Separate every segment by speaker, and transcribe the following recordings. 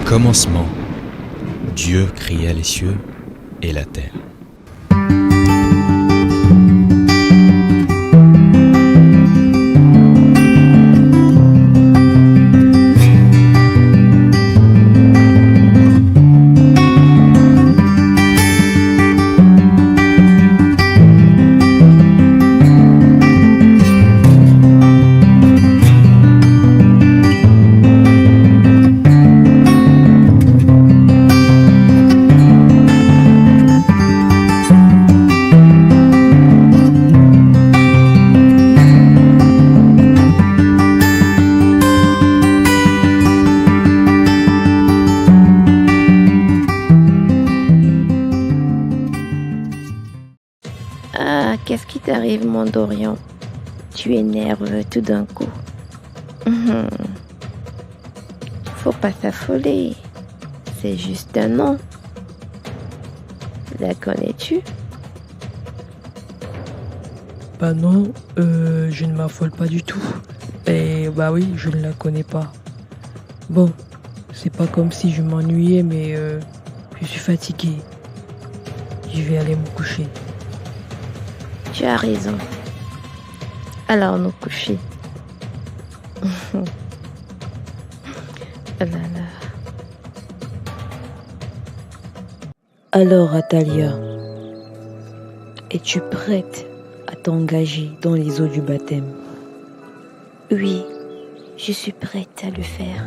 Speaker 1: commencement, Dieu créa les cieux et la terre.
Speaker 2: Ah, qu'est-ce qui t'arrive, mon Dorian? Tu énerves tout d'un coup. Faut pas s'affoler. C'est juste un nom. La connais-tu?
Speaker 3: Bah non, je ne m'affole pas du tout. Et bah oui, je ne la connais pas. Bon, c'est pas comme si je m'ennuyais, mais je suis fatigué. Je vais aller me coucher.
Speaker 2: Tu as raison. Alors nous coucher. Ah là là.
Speaker 4: Alors, Atalia, es-tu prête à t'engager dans les eaux du baptême?
Speaker 2: Oui, je suis prête à le faire.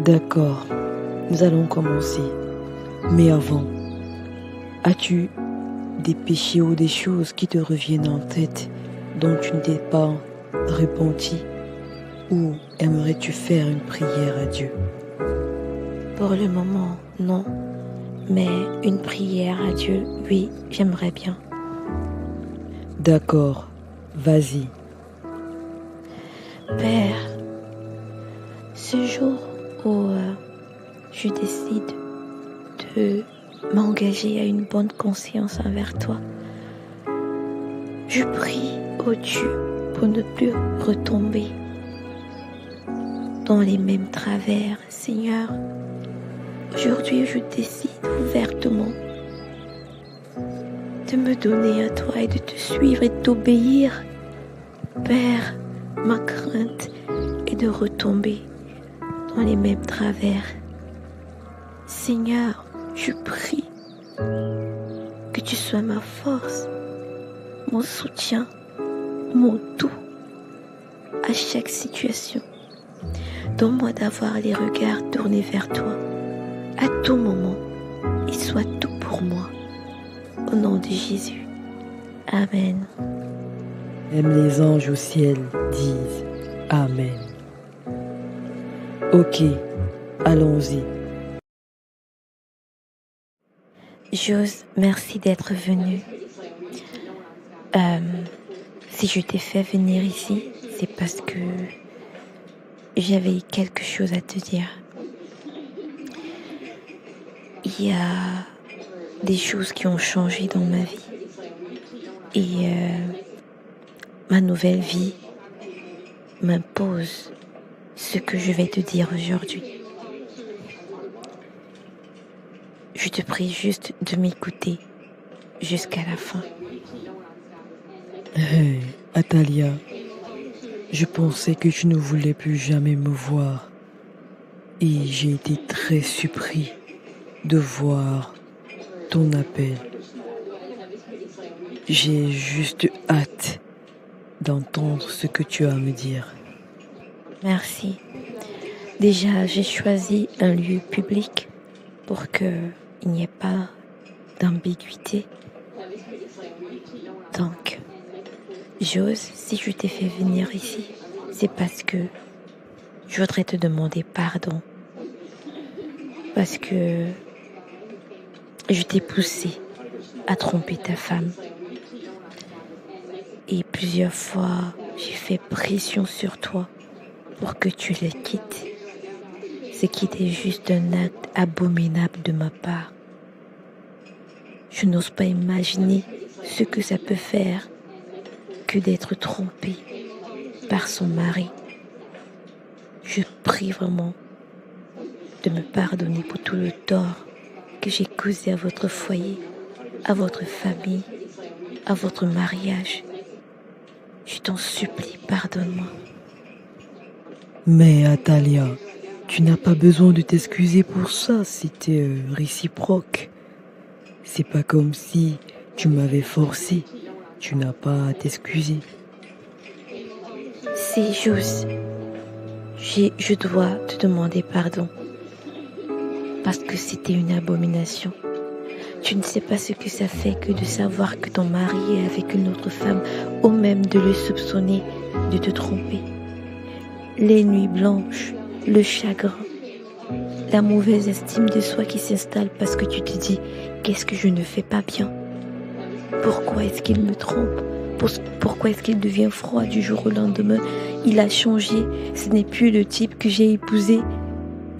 Speaker 4: D'accord, nous allons commencer. Mais avant, as-tu des péchés ou des choses qui te reviennent en tête dont tu ne t'es pas repenti? Ou aimerais-tu faire une prière à Dieu?
Speaker 2: Pour le moment, non. Mais une prière à Dieu, oui, j'aimerais bien.
Speaker 4: D'accord, vas-y.
Speaker 2: Père, ce jour où je décide de m'engager à une bonne conscience envers toi, je prie au Dieu pour ne plus retomber dans les mêmes travers. Seigneur, aujourd'hui je décide ouvertement de me donner à toi et de te suivre et de t'obéir. Père, ma crainte est de retomber dans les mêmes travers. Seigneur, je prie que tu sois ma force, mon soutien, mon tout à chaque situation. Donne-moi d'avoir les regards tournés vers toi à tout moment et sois tout pour moi. Au nom de Jésus. Amen.
Speaker 4: Même les anges au ciel disent Amen. Ok, allons-y.
Speaker 2: Jose, merci d'être venu. Si je t'ai fait venir ici, c'est parce que j'avais quelque chose à te dire. Il y a des choses qui ont changé dans ma vie. Et ma nouvelle vie m'impose ce que je vais te dire aujourd'hui. Je te prie juste de m'écouter jusqu'à la fin.
Speaker 4: Hey, Atalia, je pensais que tu ne voulais plus jamais me voir. Et j'ai été très surpris de voir ton appel. J'ai juste hâte d'entendre ce que tu as à me dire.
Speaker 2: Merci. Déjà, j'ai choisi un lieu public pour qu'il n'y ait pas d'ambiguïté. Donc, Jose, si je t'ai fait venir ici, c'est parce que je voudrais te demander pardon. Parce que je t'ai poussé à tromper ta femme. Et plusieurs fois, j'ai fait pression sur toi pour que tu la quittes. Ce qui était juste un acte abominable de ma part. Je n'ose pas imaginer ce que ça peut faire que d'être trompée par son mari. Je prie vraiment de me pardonner pour tout le tort que j'ai causé à votre foyer, à votre famille, à votre mariage. Je t'en supplie, pardonne-moi.
Speaker 4: Mais Atalia, tu n'as pas besoin de t'excuser pour ça, c'était réciproque. C'est pas comme si tu m'avais forcé. Tu n'as pas à t'excuser.
Speaker 2: C'est juste. Je dois te demander pardon. Parce que c'était une abomination. Tu ne sais pas ce que ça fait que de savoir que ton mari est avec une autre femme, ou même de le soupçonner de te tromper. Les nuits blanches, le chagrin, la mauvaise estime de soi qui s'installe parce que tu te dis « Qu'est-ce que je ne fais pas bien ? Pourquoi est-ce qu'il me trompe ? Pourquoi est-ce qu'il devient froid du jour au lendemain ? Il a changé, ce n'est plus le type que j'ai épousé.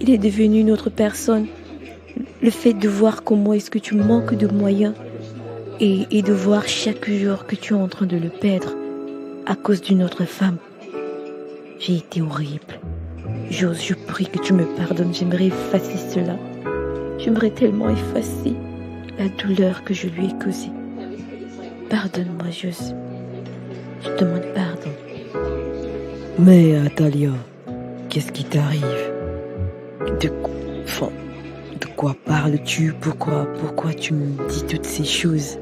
Speaker 2: Il est devenu une autre personne. » Le fait de voir comment est-ce que tu manques de moyens et de voir chaque jour que tu es en train de le perdre à cause d'une autre femme. J'ai été horrible. J'ose, je prie que tu me pardonnes. J'aimerais effacer cela. J'aimerais tellement effacer la douleur que je lui ai causée. Pardonne-moi, Jose. Je te demande pardon.
Speaker 4: Mais Atalia, qu'est-ce qui t'arrive ? De quoi parles-tu ? Pourquoi tu me dis toutes ces choses ?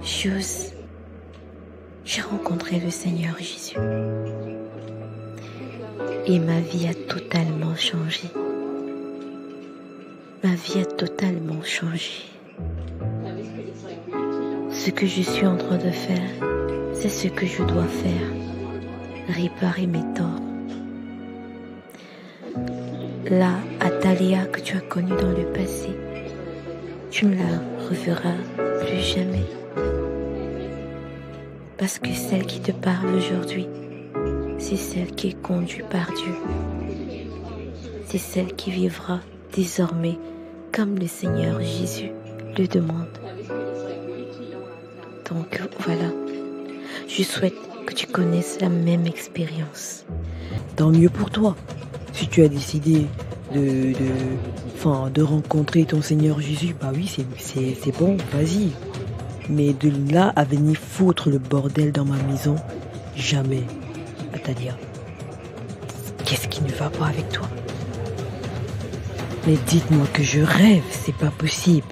Speaker 2: Jose, j'ai rencontré le Seigneur Jésus. Et ma vie a totalement changé. Ma vie a totalement changé. Ce que je suis en train de faire, c'est ce que je dois faire. Réparer mes torts. La Atalia que tu as connue dans le passé, tu ne la reverras plus jamais. Parce que celle qui te parle aujourd'hui, c'est celle qui est conduite par Dieu. C'est celle qui vivra désormais comme le Seigneur Jésus le demande. Donc voilà, je souhaite que tu connaisses la même expérience.
Speaker 4: Tant mieux pour toi. Si tu as décidé de rencontrer ton Seigneur Jésus, bah oui, c'est bon, vas-y. Mais de là à venir foutre le bordel dans ma maison, jamais. Atalia, qu'est-ce qui ne va pas avec toi ? Mais dites-moi que je rêve, c'est pas possible.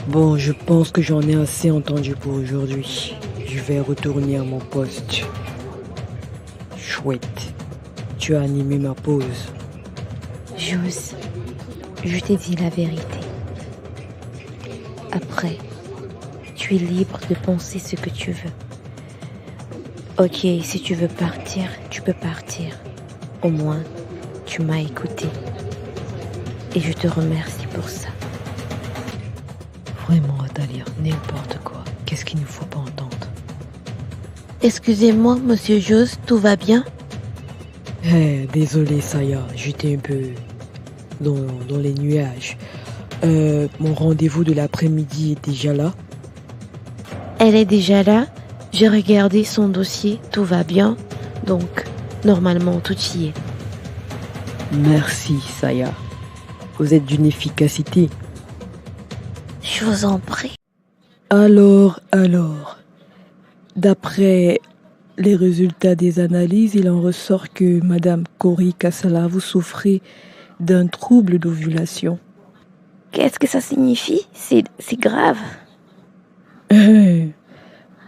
Speaker 4: Bon, je pense que j'en ai assez entendu pour aujourd'hui. Je vais retourner à mon poste. Chouette, tu as animé ma pause.
Speaker 2: Jose, je t'ai dit la vérité. Après, tu es libre de penser ce que tu veux. Ok, si tu veux partir, tu peux partir. Au moins, tu m'as écouté. Et je te remercie pour ça.
Speaker 4: Vraiment, Atalia, n'importe quoi. Qu'est-ce qu'il ne faut pas entendre ?
Speaker 2: Excusez-moi, monsieur Jose, tout va bien ?
Speaker 4: Désolé, Saya, j'étais un peu dans les nuages. Mon rendez-vous de l'après-midi est déjà là.
Speaker 2: Elle est déjà là. J'ai regardé son dossier, tout va bien. Donc, normalement, tout y est.
Speaker 4: Merci, Saya. Vous êtes d'une efficacité.
Speaker 2: Je vous en prie.
Speaker 3: Alors, d'après les résultats des analyses, il en ressort que Madame Cori Kassala, vous souffrez d'un trouble d'ovulation.
Speaker 2: Qu'est-ce que ça signifie ? C'est grave.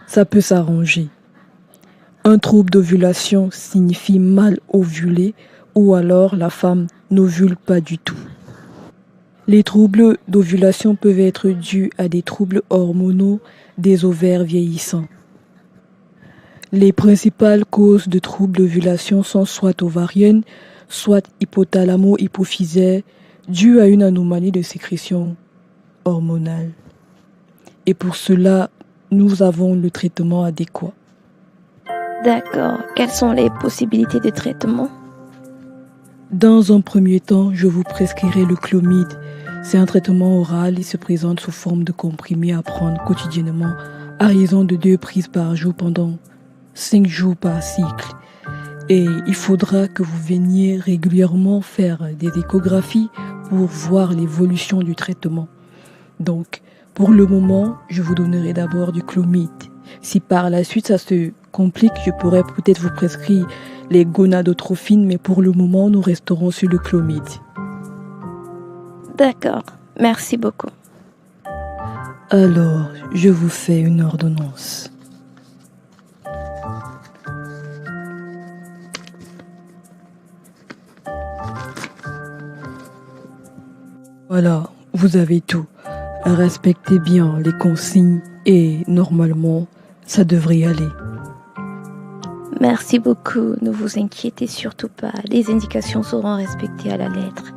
Speaker 3: Ça peut s'arranger. Un trouble d'ovulation signifie mal ovulé ou alors la femme n'ovule pas du tout. Les troubles d'ovulation peuvent être dus à des troubles hormonaux des ovaires vieillissants. Les principales causes de troubles d'ovulation sont soit ovariennes, soit hypothalamo-hypophysaires, dues à une anomalie de sécrétion hormonale. Et pour cela, nous avons le traitement adéquat.
Speaker 2: D'accord. Quelles sont les possibilités de traitement ?
Speaker 3: Dans un premier temps, je vous prescrirai le Clomid. C'est un traitement oral. Il se présente sous forme de comprimé à prendre quotidiennement à raison de 2 prises par jour pendant 5 jours par cycle. Et il faudra que vous veniez régulièrement faire des échographies pour voir l'évolution du traitement. Donc, pour le moment, je vous donnerai d'abord du clomide. Si par la suite ça se complique, je pourrais peut-être vous prescrire les gonadotrophines, mais pour le moment, nous resterons sur le clomide.
Speaker 2: D'accord, merci beaucoup.
Speaker 3: Alors, je vous fais une ordonnance. Voilà, vous avez tout. Respectez bien les consignes et normalement, ça devrait aller.
Speaker 2: Merci beaucoup, ne vous inquiétez surtout pas. Les indications seront respectées à la lettre.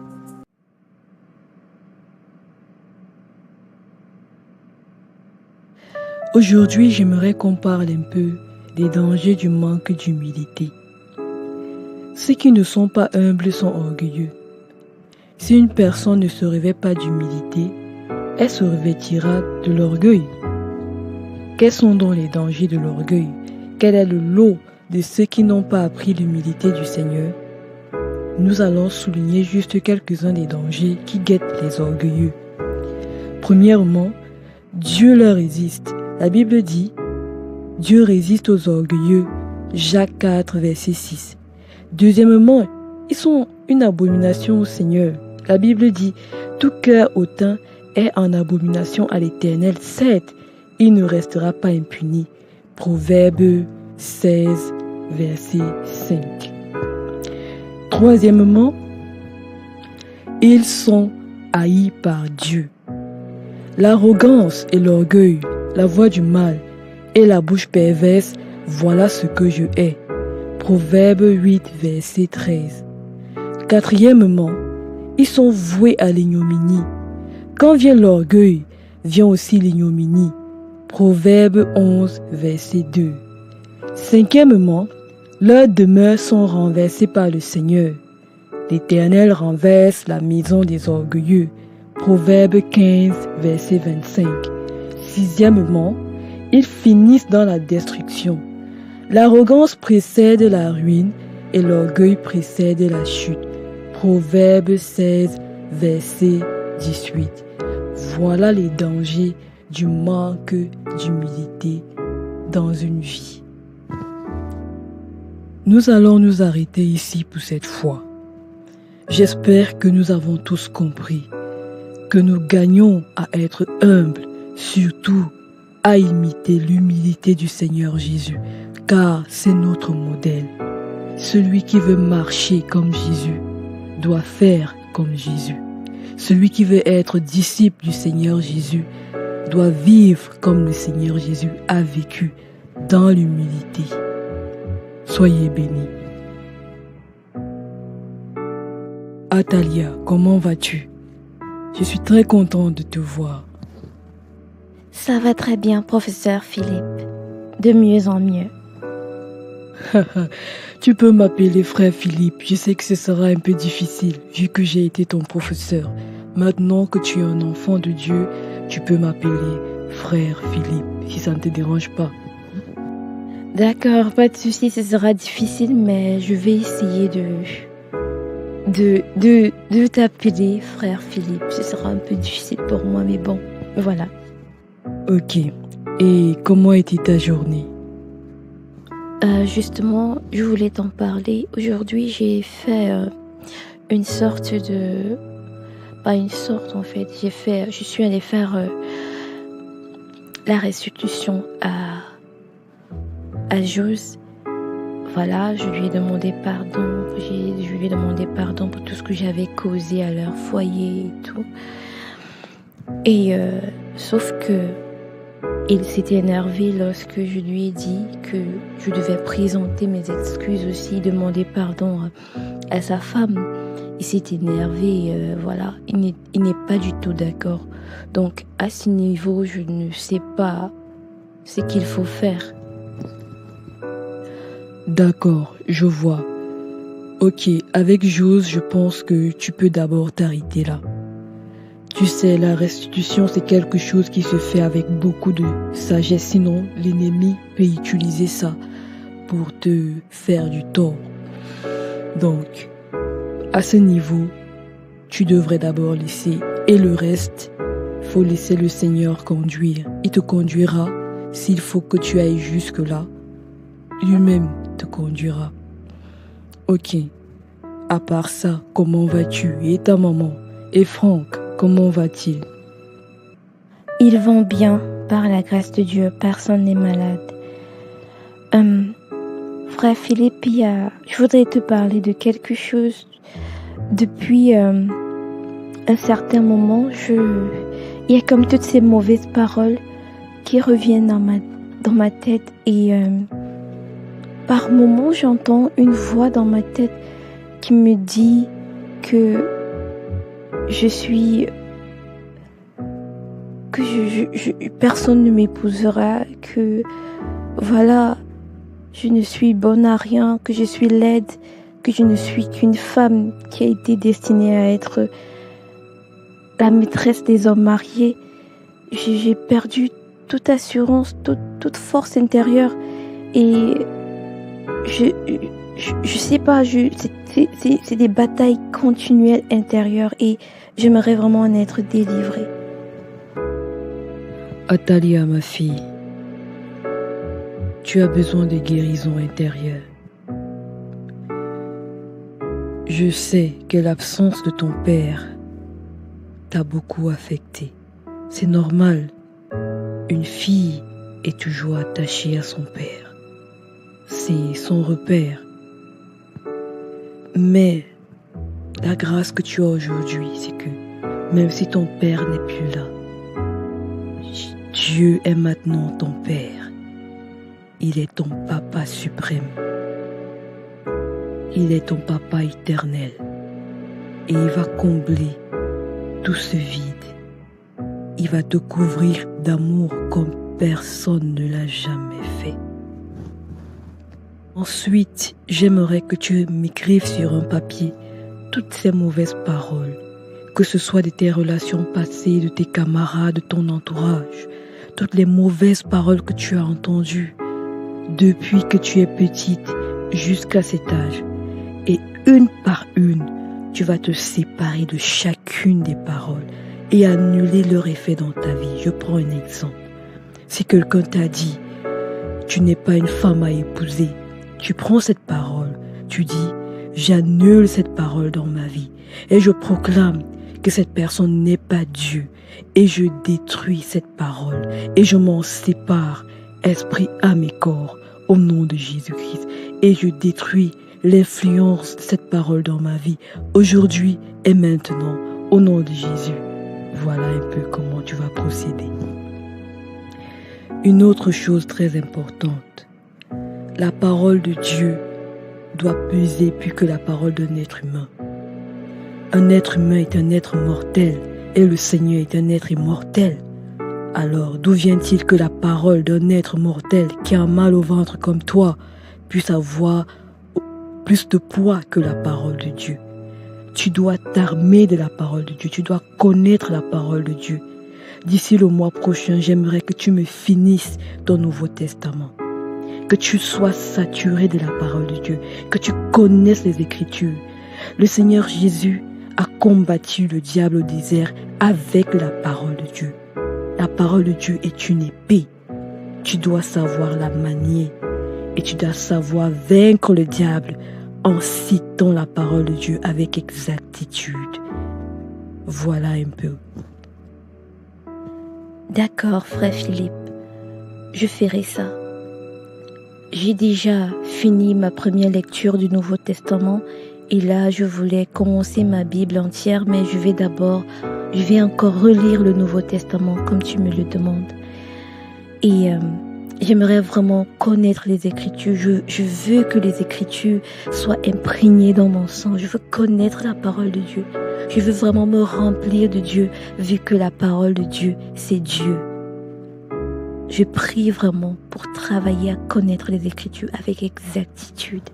Speaker 3: Aujourd'hui, j'aimerais qu'on parle un peu des dangers du manque d'humilité. Ceux qui ne sont pas humbles sont orgueilleux. Si une personne ne se revêt pas d'humilité, elle se revêtira de l'orgueil. Quels sont donc les dangers de l'orgueil? Quel est le lot de ceux qui n'ont pas appris l'humilité du Seigneur? Nous allons souligner juste quelques-uns des dangers qui guettent les orgueilleux. Premièrement, Dieu leur résiste. La Bible dit « Dieu résiste aux orgueilleux » Jacques 4, verset 6. Deuxièmement, ils sont une abomination au Seigneur. La Bible dit « Tout cœur hautain est en abomination à l'Éternel. Certes, il ne restera pas impuni. » Proverbe 16, verset 5. Troisièmement, ils sont haïs par Dieu. L'arrogance et l'orgueil, la voix du mal et la bouche perverse, voilà ce que je hais. Proverbe 8, verset 13. Quatrièmement, ils sont voués à l'ignominie. Quand vient l'orgueil, vient aussi l'ignominie. Proverbe 11, verset 2. Cinquièmement, leurs demeures sont renversées par le Seigneur. L'Éternel renverse la maison des orgueilleux. Proverbe 15, verset 25. Sixièmement, ils finissent dans la destruction. L'arrogance précède la ruine et l'orgueil précède la chute. Proverbe 16, verset 18. Voilà les dangers du manque d'humilité dans une vie. Nous allons nous arrêter ici pour cette fois. J'espère que nous avons tous compris que nous gagnons à être humbles, surtout à imiter l'humilité du Seigneur Jésus, car c'est notre modèle. Celui qui veut marcher comme Jésus doit faire comme Jésus. Celui qui veut être disciple du Seigneur Jésus doit vivre comme le Seigneur Jésus a vécu, dans l'humilité. Soyez bénis. Atalia, comment vas-tu? Je suis très contente de te voir.
Speaker 2: Ça va très bien, professeur Philippe. De mieux en mieux.
Speaker 3: Tu peux m'appeler frère Philippe. Je sais que ce sera un peu difficile vu que j'ai été ton professeur. Maintenant que tu es un enfant de Dieu, tu peux m'appeler frère Philippe, si ça ne te dérange pas.
Speaker 2: D'accord, pas de souci, ce sera difficile, mais je vais essayer de t'appeler frère Philippe. Ce sera un peu difficile pour moi, mais bon, voilà.
Speaker 3: Ok. Et comment était ta journée?
Speaker 2: Justement, je voulais t'en parler. Aujourd'hui, j'ai fait une sorte de... Pas une sorte en fait. Je suis allée faire la restitution à Jose. Voilà, je lui ai demandé pardon. Je lui ai demandé pardon pour tout ce que j'avais causé à leur foyer et tout. Et sauf que il s'était énervé lorsque je lui ai dit que je devais présenter mes excuses aussi, demander pardon à sa femme. Il s'est énervé, voilà. Il n'est pas du tout d'accord. Donc, à ce niveau, je ne sais pas ce qu'il faut faire.
Speaker 3: D'accord, je vois. Ok, avec Jose, je pense que tu peux d'abord t'arrêter là. Tu sais, la restitution, c'est quelque chose qui se fait avec beaucoup de sagesse. Sinon, l'ennemi peut utiliser ça pour te faire du tort.
Speaker 4: Donc, à ce niveau, tu devrais d'abord laisser. Et le reste, faut laisser le Seigneur conduire. Il te conduira. S'il faut que tu ailles jusque-là, lui-même te conduira. Ok. À part ça, comment vas-tu? Et ta maman? Et Franck, comment va-t-il?
Speaker 2: Ils vont bien, par la grâce de Dieu. Personne n'est malade. Frère Philippe, je voudrais te parler de quelque chose. Depuis un certain moment, il y a comme toutes ces mauvaises paroles qui reviennent dans ma tête. Et par moments, j'entends une voix dans ma tête qui me dit que personne ne m'épousera, que voilà, je ne suis bonne à rien, que je suis laide, que je ne suis qu'une femme qui a été destinée à être la maîtresse des hommes mariés. J'ai perdu toute assurance, toute force intérieure, et je sais pas, c'est des batailles continuelles intérieures, et j'aimerais vraiment en être délivrée.
Speaker 4: Atalia, ma fille, tu as besoin de guérison intérieure. Je sais que l'absence de ton père t'a beaucoup affecté. C'est normal. Une fille est toujours attachée à son père. C'est son repère. Mais la grâce que tu as aujourd'hui, c'est que même si ton père n'est plus là, Dieu est maintenant ton père. Il est ton papa suprême. Il est ton papa éternel. Et il va combler tout ce vide. Il va te couvrir d'amour comme personne ne l'a jamais fait. Ensuite, j'aimerais que tu m'écrives sur un papier toutes ces mauvaises paroles, que ce soit de tes relations passées, de tes camarades, de ton entourage, toutes les mauvaises paroles que tu as entendues depuis que tu es petite jusqu'à cet âge. Et une par une, tu vas te séparer de chacune des paroles et annuler leur effet dans ta vie. Je prends un exemple. Si quelqu'un t'a dit « tu n'es pas une femme à épouser », tu prends cette parole, tu dis « j'annule cette parole dans ma vie et je proclame que cette personne n'est pas Dieu et je détruis cette parole et je m'en sépare, esprit, âme et corps, au nom de Jésus-Christ, et je détruis l'influence de cette parole dans ma vie, aujourd'hui et maintenant, au nom de Jésus. » Voilà un peu comment tu vas procéder. Une autre chose très importante, la parole de Dieu doit peser plus que la parole d'un être humain. Un être humain est un être mortel et le Seigneur est un être immortel. Alors, d'où vient-il que la parole d'un être mortel qui a mal au ventre comme toi puisse avoir plus de poids que la parole de Dieu? Tu dois t'armer de la parole de Dieu, tu dois connaître la parole de Dieu. D'ici le mois prochain, j'aimerais que tu me finisses ton Nouveau Testament, que tu sois saturé de la parole de Dieu, que tu connaisses les Écritures. Le Seigneur Jésus a combattu le diable au désert avec la parole de Dieu. La parole de Dieu est une épée. Tu dois savoir la manier et tu dois savoir vaincre le diable en citant la parole de Dieu avec exactitude. Voilà un peu.
Speaker 2: D'accord, frère Philippe, je ferai ça. J'ai déjà fini ma première lecture du Nouveau Testament et là, je voulais commencer ma Bible entière, mais je vais encore relire le Nouveau Testament comme tu me le demandes. Et j'aimerais vraiment connaître les Écritures. Je veux que les Écritures soient imprégnées dans mon sang. Je veux connaître la parole de Dieu. Je veux vraiment me remplir de Dieu, vu que la parole de Dieu, c'est Dieu. Je prie vraiment pour travailler à connaître les Écritures avec exactitude.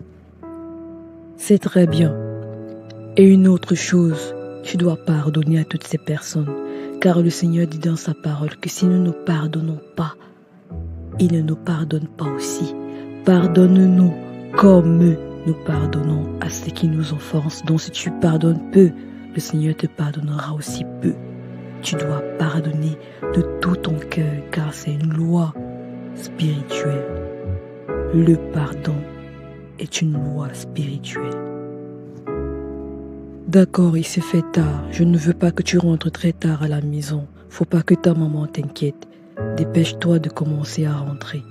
Speaker 4: C'est très bien. Et une autre chose, tu dois pardonner à toutes ces personnes, car le Seigneur dit dans sa parole que si nous ne pardonnons pas, il ne nous pardonne pas aussi. Pardonne-nous comme nous pardonnons à ceux qui nous offensent. Donc si tu pardonnes peu, le Seigneur te pardonnera aussi peu. Tu dois pardonner de tout ton cœur, car c'est une loi spirituelle. Le pardon est une loi spirituelle. D'accord, il s'est fait tard. Je ne veux pas que tu rentres très tard à la maison. Faut pas que ta maman t'inquiète. Dépêche-toi de commencer à rentrer.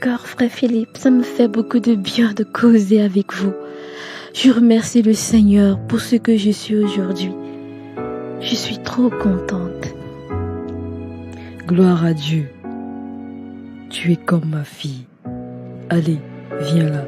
Speaker 2: Car frère Philippe, ça me fait beaucoup de bien de causer avec vous. Je remercie le Seigneur pour ce que je suis aujourd'hui. Je suis trop contente.
Speaker 4: Gloire à Dieu. Tu es comme ma fille. Allez, viens là.